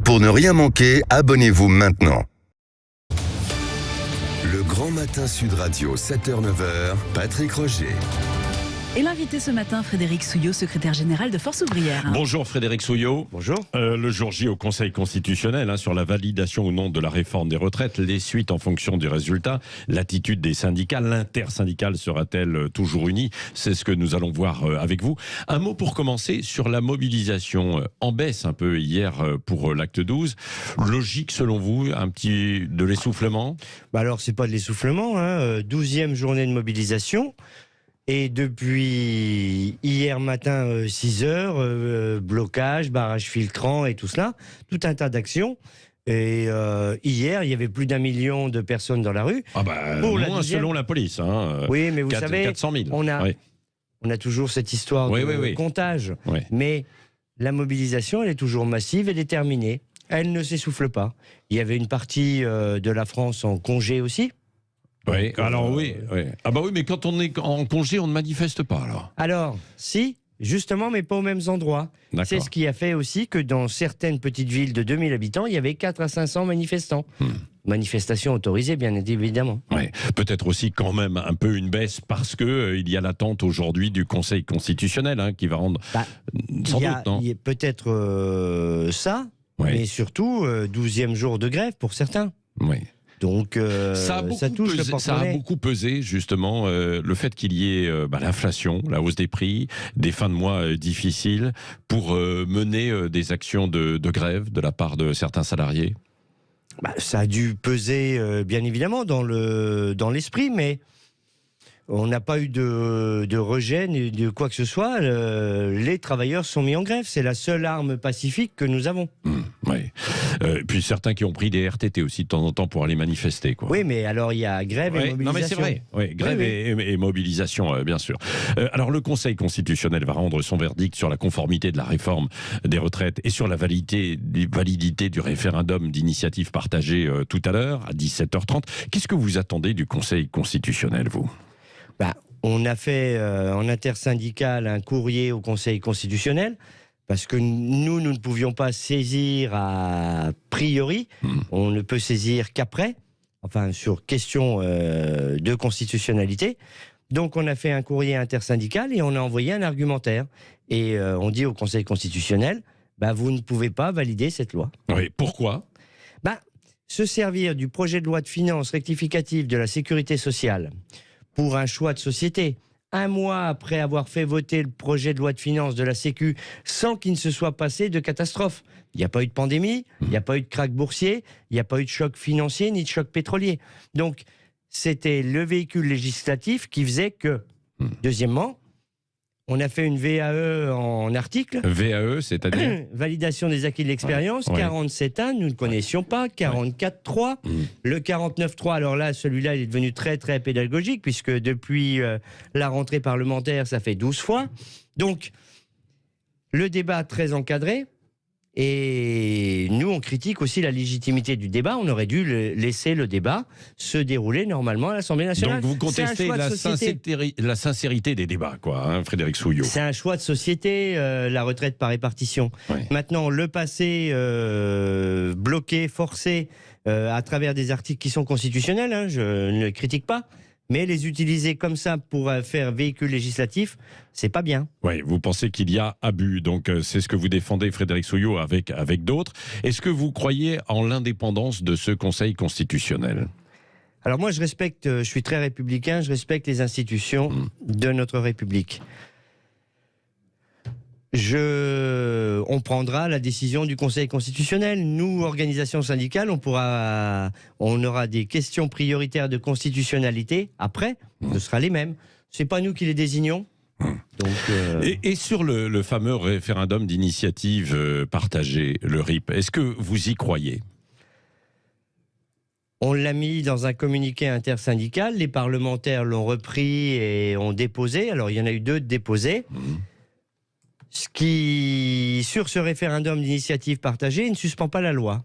Pour ne rien manquer, abonnez-vous maintenant. Le Grand Matin Sud Radio, 7h-9h, Patrick Roger. Et l'invité ce matin, Frédéric Souillot, secrétaire général de Force Ouvrière. Bonjour Frédéric Souillot. Bonjour. Le jour J au Conseil constitutionnel sur la validation ou non de la réforme des retraites, les suites en fonction du résultat, l'attitude des syndicats, l'intersyndicale sera-t-elle toujours unie? C'est ce que nous allons voir avec vous. Un mot pour commencer sur la mobilisation en baisse un peu hier pour l'acte 12. Logique selon vous, un petit de l'essoufflement? Alors c'est pas de l'essoufflement, 12e journée de mobilisation. Et depuis hier matin, 6 heures, blocage, barrage filtrant et tout cela, tout un tas d'actions. Et hier, il y avait plus d'1 million de personnes dans la rue. Moins selon la police. Oui, mais vous savez, 400 000. On a toujours cette histoire de comptage. Oui. Mais la mobilisation, elle est toujours massive et déterminée. Elle ne s'essouffle pas. Il y avait une partie de la France en congé aussi. Oui, alors oui. Ah bah oui, mais quand on est en congé, on ne manifeste pas alors. Alors, si, justement, mais pas aux mêmes endroits. C'est ce qui a fait aussi que dans certaines petites villes de 2000 habitants, il y avait 400 à 500 manifestants. Manifestation autorisée, bien évidemment. Oui, peut-être aussi quand même un peu une baisse parce que il y a l'attente aujourd'hui du Conseil constitutionnel qui va rendre... sans doute, non ? Il y a peut-être ça, mais surtout 12e jour de grève pour certains. Oui. Donc, ça touche le porte-monnaie. Ça a beaucoup pesé, justement, le fait qu'il y ait l'inflation, la hausse des prix, des fins de mois difficiles, pour mener des actions de grève de la part de certains salariés. Ça a dû peser, bien évidemment, dans l'esprit, mais on n'a pas eu de rejet ni de quoi que ce soit. Les travailleurs sont mis en grève. C'est la seule arme pacifique que nous avons. Oui. Puis certains qui ont pris des RTT aussi de temps en temps pour aller manifester. Oui, mais alors il y a grève et mobilisation. Non, mais c'est vrai. Oui, grève et mobilisation, bien sûr. Alors le Conseil constitutionnel va rendre son verdict sur la conformité de la réforme des retraites et sur la validité du référendum d'initiative partagée tout à l'heure, à 17h30. Qu'est-ce que vous attendez du Conseil constitutionnel, vous ? On a fait en intersyndicale un courrier au Conseil constitutionnel parce que nous ne pouvions pas saisir a priori. On ne peut saisir qu'après, enfin sur question de constitutionnalité. Donc on a fait un courrier intersyndical et on a envoyé un argumentaire. Et on dit au Conseil constitutionnel, vous ne pouvez pas valider cette loi. Oui, pourquoi ? Se servir du projet de loi de finances rectificative de la sécurité sociale pour un choix de société, un mois après avoir fait voter le projet de loi de finances de la Sécu sans qu'il ne se soit passé de catastrophe. Il n'y a pas eu de pandémie, il n'y a pas eu de krach boursier, il n'y a pas eu de choc financier ni de choc pétrolier. Donc, c'était le véhicule législatif qui faisait que, deuxièmement, on a fait une VAE en article. VAE, c'est-à-dire validation des acquis de l'expérience, 47.1, nous ne connaissions pas, 44.3, le 49.3, alors là, celui-là, il est devenu très, très pédagogique, puisque depuis la rentrée parlementaire, ça fait 12 fois. Donc, le débat très encadré, et nous, on critique aussi la légitimité du débat. On aurait dû laisser le débat se dérouler normalement à l'Assemblée nationale. Donc vous contestez la sincérité des débats, Frédéric Souillot. C'est un choix de société, la retraite par répartition. Maintenant, le passer bloqué, forcé, à travers des articles qui sont constitutionnels, je ne le critique pas. Mais les utiliser comme ça pour faire véhicule législatif, c'est pas bien. Oui, vous pensez qu'il y a abus, donc c'est ce que vous défendez, Frédéric Souillot, avec d'autres. Est-ce que vous croyez en l'indépendance de ce Conseil constitutionnel ? Alors moi, je suis très républicain, je respecte les institutions de notre République. On prendra la décision du Conseil constitutionnel. Nous, organisation syndicale, on aura des questions prioritaires de constitutionnalité. Après, ce sera les mêmes. C'est pas nous qui les désignons. Donc, et sur le fameux référendum d'initiative partagée, le RIP, est-ce que vous y croyez ? On l'a mis dans un communiqué intersyndical. Les parlementaires l'ont repris et ont déposé. Alors, il y en a eu 2 de déposés. Sur ce référendum d'initiative partagée, il ne suspend pas la loi.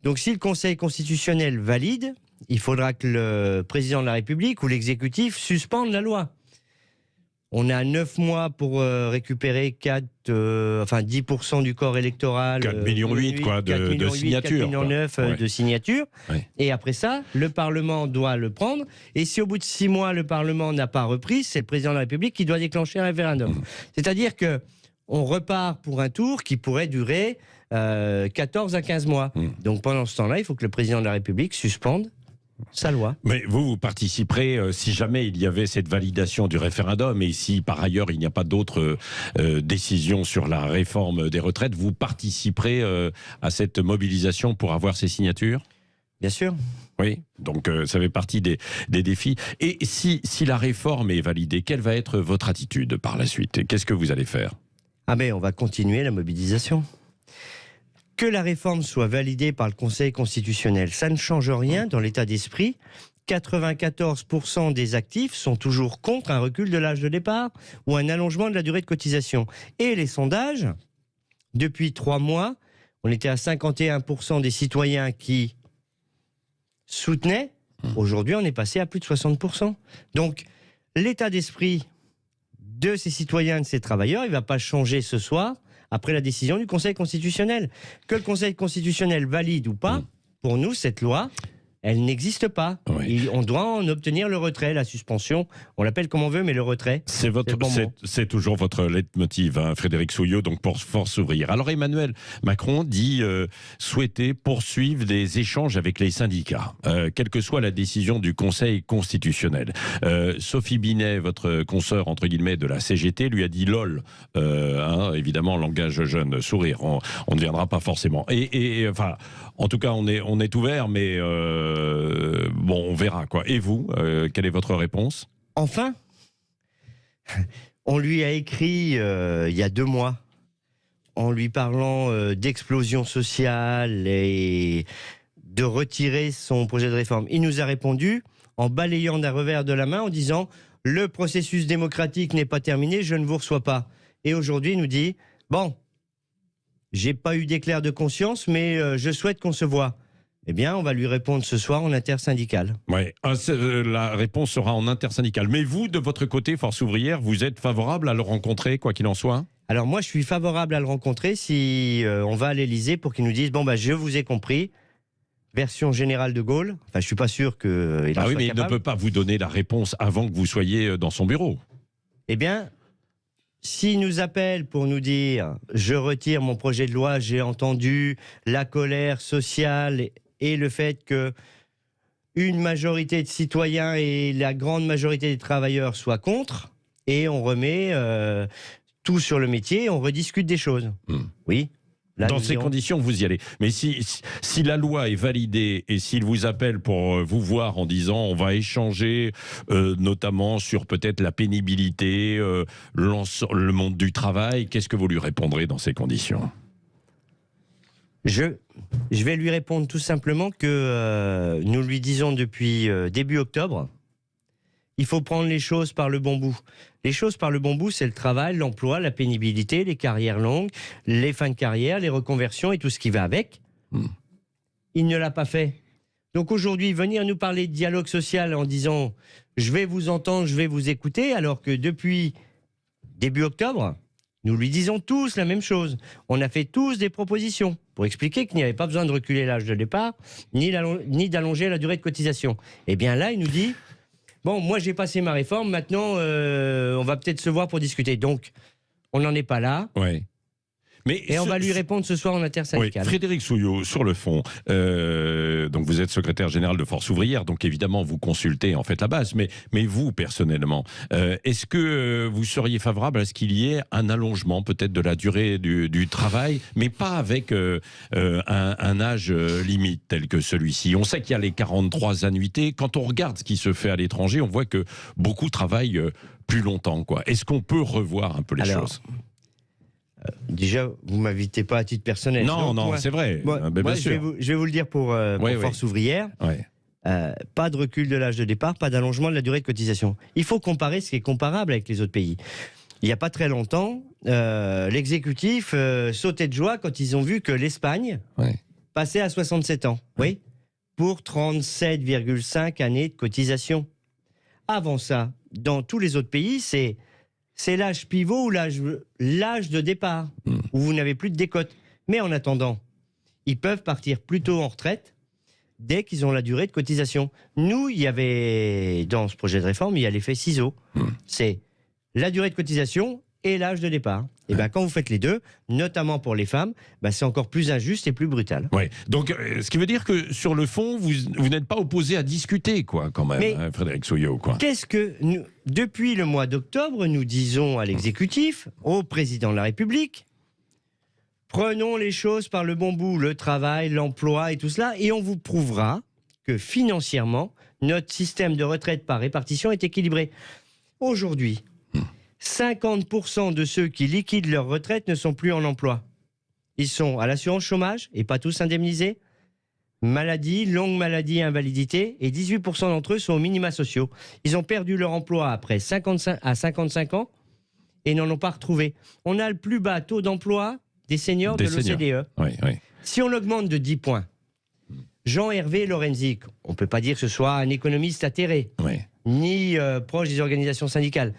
Donc si le Conseil constitutionnel valide, il faudra que le président de la République ou l'exécutif suspende la loi. On a 9 mois pour récupérer 10% du corps électoral. 4,8 millions quoi, de signatures. 4,9 millions de signatures. Ouais. Et après ça, le Parlement doit le prendre. Et si au bout de 6 mois, le Parlement n'a pas repris, c'est le président de la République qui doit déclencher un référendum. C'est-à-dire que on repart pour un tour qui pourrait durer 14 à 15 mois. Donc pendant ce temps-là, il faut que le président de la République suspende sa loi. Mais vous participerez, si jamais il y avait cette validation du référendum et si par ailleurs il n'y a pas d'autres décisions sur la réforme des retraites, vous participerez à cette mobilisation pour avoir ces signatures ? Bien sûr. Oui, donc ça fait partie des défis. Et si la réforme est validée, quelle va être votre attitude par la suite ? Qu'est-ce que vous allez faire ? Ah mais on va continuer la mobilisation. Que la réforme soit validée par le Conseil constitutionnel, ça ne change rien dans l'état d'esprit. 94% des actifs sont toujours contre un recul de l'âge de départ ou un allongement de la durée de cotisation. Et les sondages, depuis 3 mois, on était à 51% des citoyens qui soutenaient. Aujourd'hui, on est passé à plus de 60%. Donc, l'état d'esprit de ces citoyens, de ces travailleurs, il ne va pas changer ce soir après la décision du Conseil constitutionnel. Que le Conseil constitutionnel valide ou pas, pour nous, cette loi, elle n'existe pas. Oui. On doit en obtenir le retrait, la suspension. On l'appelle comme on veut, mais le retrait. C'est toujours votre leitmotiv, hein, Frédéric Souillot, donc pour Force Ouvrière. Alors Emmanuel Macron dit souhaiter poursuivre des échanges avec les syndicats, quelle que soit la décision du Conseil constitutionnel. Sophie Binet, votre consoeur entre guillemets de la CGT, lui a dit lol. Évidemment, langage jeune, sourire. On ne viendra pas forcément. Enfin, en tout cas, on est ouvert, mais on verra quoi. Et vous, quelle est votre réponse ? Enfin, on lui a écrit il y a 2 mois, en lui parlant d'explosion sociale et de retirer son projet de réforme. Il nous a répondu en balayant d'un revers de la main en disant « Le processus démocratique n'est pas terminé, je ne vous reçois pas ». Et aujourd'hui, il nous dit « Bon, j'ai pas eu d'éclair de conscience, mais je souhaite qu'on se voit ». Eh bien, on va lui répondre ce soir en intersyndical. Oui, la réponse sera en intersyndical. Mais vous, de votre côté, Force Ouvrière, vous êtes favorable à le rencontrer, quoi qu'il en soit ? Alors moi, je suis favorable à le rencontrer si on va à l'Élysée pour qu'il nous dise « Bon, je vous ai compris, version générale de Gaulle ». Enfin, je ne suis pas sûr qu'il en soit mais capable. il ne peut pas vous donner la réponse avant que vous soyez dans son bureau. Eh bien, s'il nous appelle pour nous dire « Je retire mon projet de loi, j'ai entendu la colère sociale » et le fait que une majorité de citoyens et la grande majorité des travailleurs soient contre, et on remet tout sur le métier, on rediscute des choses. Oui. Là, dans ces conditions, vous y allez. Mais si la loi est validée et s'il vous appelle pour vous voir en disant on va échanger notamment sur peut-être la pénibilité, le monde du travail, qu'est-ce que vous lui répondrez dans ces conditions ? Je vais lui répondre tout simplement que nous lui disons depuis début octobre, il faut prendre les choses par le bon bout. Les choses par le bon bout, c'est le travail, l'emploi, la pénibilité, les carrières longues, les fins de carrière, les reconversions et tout ce qui va avec. Il ne l'a pas fait. Donc aujourd'hui, venir nous parler de dialogue social en disant « je vais vous entendre, je vais vous écouter », alors que depuis début octobre, nous lui disons tous la même chose. On a fait tous des propositions pour expliquer qu'il n'y avait pas besoin de reculer l'âge de départ, ni d'allonger la durée de cotisation. Et bien là, il nous dit « Bon, moi j'ai passé ma réforme, maintenant on va peut-être se voir pour discuter ». Donc, on n'en est pas là. Ouais. Et on va lui répondre ce soir en intersyndical. Oui, Frédéric Souillot, sur le fond, donc vous êtes secrétaire général de Force Ouvrière, donc évidemment vous consultez en fait la base, mais vous personnellement, est-ce que vous seriez favorable à ce qu'il y ait un allongement peut-être de la durée du travail, mais pas avec un âge limite tel que celui-ci ? On sait qu'il y a les 43 annuités. Quand on regarde ce qui se fait à l'étranger, on voit que beaucoup travaillent plus longtemps, quoi. Est-ce qu'on peut revoir un peu les choses ? Déjà, vous ne m'invitez pas à titre personnel. Non, moi, c'est vrai. Moi, bien sûr. Je vais vous le dire pour Force Ouvrière. Ouais. Pas de recul de l'âge de départ, pas d'allongement de la durée de cotisation. Il faut comparer ce qui est comparable avec les autres pays. Il n'y a pas très longtemps, l'exécutif sautait de joie quand ils ont vu que l'Espagne passait à 67 ans. Oui, pour 37,5 années de cotisation. Avant ça, dans tous les autres pays, c'est c'est l'âge pivot ou l'âge de départ, où vous n'avez plus de décote. Mais en attendant, ils peuvent partir plus tôt en retraite dès qu'ils ont la durée de cotisation. Nous, il y avait, dans ce projet de réforme, il y a l'effet ciseau. C'est la durée de cotisation et l'âge de départ. Et bien, quand vous faites les deux, notamment pour les femmes, c'est encore plus injuste et plus brutal. Ouais. Donc, ce qui veut dire que sur le fond, vous n'êtes pas opposé à discuter, quoi, quand même, hein, Frédéric Souillot, quoi. Qu'est-ce que depuis le mois d'octobre, nous disons à l'exécutif, au président de la République, prenons les choses par le bon bout, le travail, l'emploi et tout cela, et on vous prouvera que financièrement, notre système de retraite par répartition est équilibré. Aujourd'hui, 50% de ceux qui liquident leur retraite ne sont plus en emploi. Ils sont à l'assurance chômage, et pas tous indemnisés, maladie, longue maladie et invalidité, et 18% d'entre eux sont aux minima sociaux. Ils ont perdu leur emploi après 55 ans et n'en ont pas retrouvé. On a le plus bas taux d'emploi des seniors de l'OCDE. Oui, oui. Si on augmente de 10 points, Jean-Hervé Lorenzik, on ne peut pas dire que ce soit un économiste atterré, ni proche des organisations syndicales.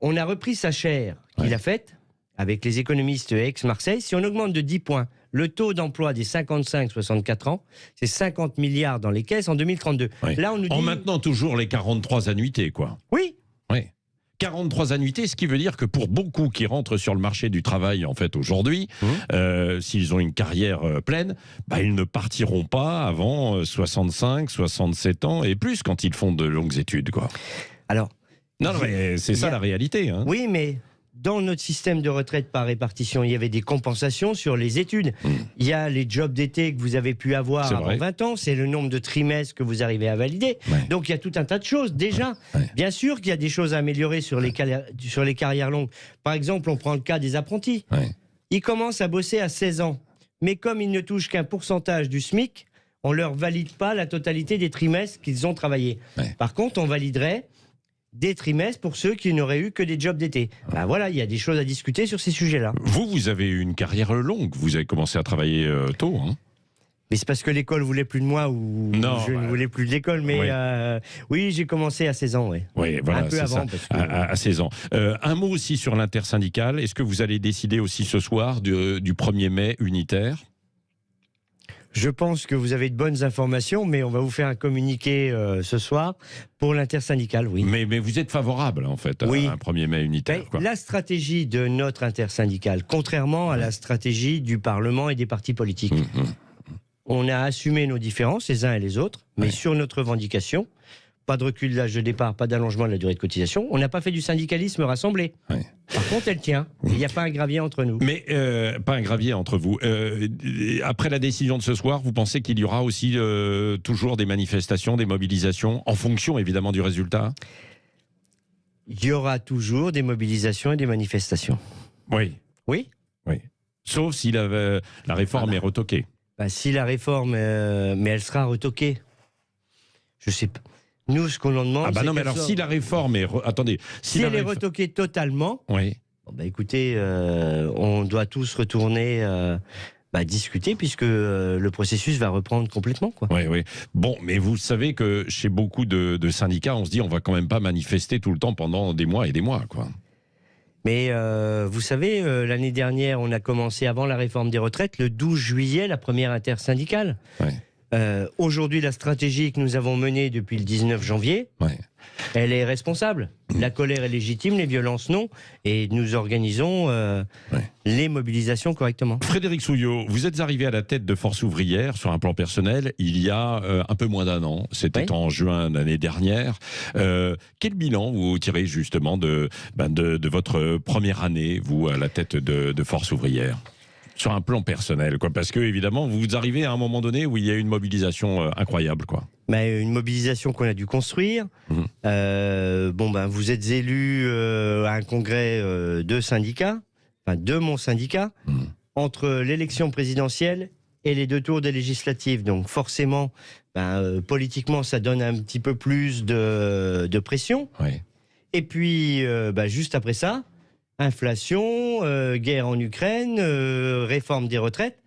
On a repris sa chaire qu'il a faite avec les économistes ex-Marseille. Si on augmente de 10 points le taux d'emploi des 55-64 ans, c'est 50 milliards dans les caisses en 2032. Là, on nous dit... En maintenant toujours les 43 annuités, quoi. Oui. 43 annuités, ce qui veut dire que pour beaucoup qui rentrent sur le marché du travail en fait aujourd'hui, s'ils ont une carrière pleine, ils ne partiront pas avant 65, 67 ans et plus quand ils font de longues études, quoi. Alors, non, mais c'est ça la réalité. Hein. Oui, mais dans notre système de retraite par répartition, il y avait des compensations sur les études. Il y a les jobs d'été que vous avez pu avoir avant 20 ans, c'est le nombre de trimestres que vous arrivez à valider. Donc il y a tout un tas de choses. Déjà, bien sûr qu'il y a des choses à améliorer sur les carrières longues. Par exemple, on prend le cas des apprentis. Ils commencent à bosser à 16 ans. Mais comme ils ne touchent qu'un pourcentage du SMIC, on ne leur valide pas la totalité des trimestres qu'ils ont travaillés. Par contre, on validerait des trimestres pour ceux qui n'auraient eu que des jobs d'été. Voilà, il y a des choses à discuter sur ces sujets-là. Vous avez eu une carrière longue. Vous avez commencé à travailler tôt. Hein. Mais c'est parce que l'école voulait plus de moi ou je ne voulais plus de l'école. Mais oui, j'ai commencé à 16 ans. Oui, voilà, un peu avant. Parce que... à 16 ans. Un mot aussi sur l'intersyndicale. Est-ce que vous allez décider aussi ce soir du 1er mai unitaire ? Je pense que vous avez de bonnes informations, mais on va vous faire un communiqué ce soir pour l'intersyndicale, oui. Mais vous êtes favorable, en fait, à un 1er mai unitaire. La stratégie de notre intersyndicale, contrairement à la stratégie du Parlement et des partis politiques, on a assumé nos différences, les uns et les autres, mais sur notre revendication, pas de recul de l'âge de départ, pas d'allongement de la durée de cotisation, on n'a pas fait du syndicalisme rassemblé. Par contre, elle tient. Il n'y a pas un gravier entre nous. Mais pas un gravier entre vous. Après la décision de ce soir, vous pensez qu'il y aura aussi toujours des manifestations, des mobilisations, en fonction évidemment du résultat ? Il y aura toujours des mobilisations et des manifestations. Oui. Oui ? Oui. Sauf si la réforme est retoquée. Si la réforme, mais elle sera retoquée. Je sais pas. Nous, ce qu'on en demande, non, mais alors si la réforme est... Attendez. Si elle est retoquée totalement, écoutez, on doit tous retourner discuter puisque le processus va reprendre complètement. Oui. Bon, mais vous savez que chez beaucoup de syndicats, on se dit on va quand même pas manifester tout le temps pendant des mois et des mois, quoi. Mais vous savez, l'année dernière, on a commencé avant la réforme des retraites, le 12 juillet, la première intersyndicale. Aujourd'hui, la stratégie que nous avons menée depuis le 19 janvier, elle est responsable. La colère est légitime, les violences non, et nous organisons les mobilisations correctement. Frédéric Souillot, vous êtes arrivé à la tête de Force ouvrière sur un plan personnel il y a un peu moins d'un an. C'était en juin l'année dernière. Quel bilan vous tirez justement de votre première année, vous, à la tête de Force ouvrière ? Sur un plan personnel, parce que évidemment, vous arrivez à un moment donné où il y a une mobilisation incroyable, Une mobilisation qu'on a dû construire. Vous êtes élu à un congrès de syndicats, de mon syndicat, entre l'élection présidentielle et les 2 tours des législatives. Donc forcément, politiquement, ça donne un petit peu plus de pression. Et puis, juste après ça, inflation, guerre en Ukraine, réforme des retraites.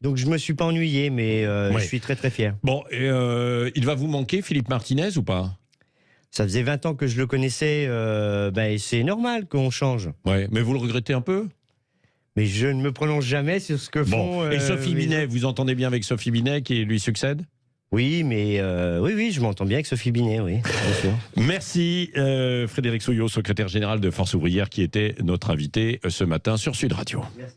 Donc je ne me suis pas ennuyé, mais je suis très très fier. Bon, il va vous manquer Philippe Martinez ou pas ? Ça faisait 20 ans que je le connaissais, et c'est normal qu'on change. Ouais, mais vous le regrettez un peu? Mais je ne me prononce jamais sur ce que font... Bon, et Sophie Binet, vous entendez bien avec Sophie Binet qui lui succède? Oui, mais oui, je m'entends bien avec Sophie Binet, oui, bien sûr. Merci Frédéric Souillot, secrétaire général de Force Ouvrière, qui était notre invité ce matin sur Sud Radio. Merci.